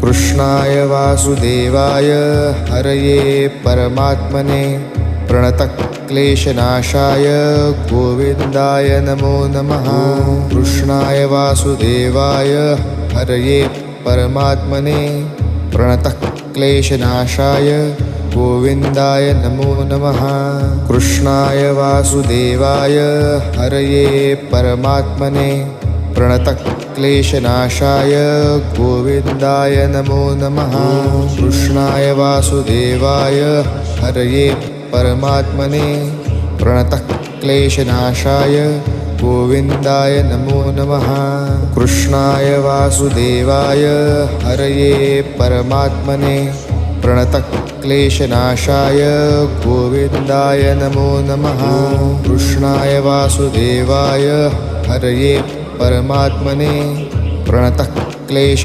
कृष्णाय वासुदेवाय हरये परमात्मने प्रणतक्लेशनाशाय गोविन्दाय नमो नमः। कृष्णाय वासुदेवाय हरये परमात्मने प्रणतक्लेशनाशाय गोविन्दाय नमो नमः। कृष्णाय वासुदेवाय हरये परमात्मने प्रणतक्लेशनाशाय गोविन्दाय नमो नमः। कृष्णाय वासुदेवाय हरये परमात्मने प्रणतक्लेशनाशाय गोविन्दाय नमो नमः। कृष्णाय वासुदेवाय हरये परमात्मने प्रणतक्लेशनाशाय गोविन्दाय नमो नमः। कृष्णाय वासुदेवाय हरये परमात्मने प्रणतक्लेश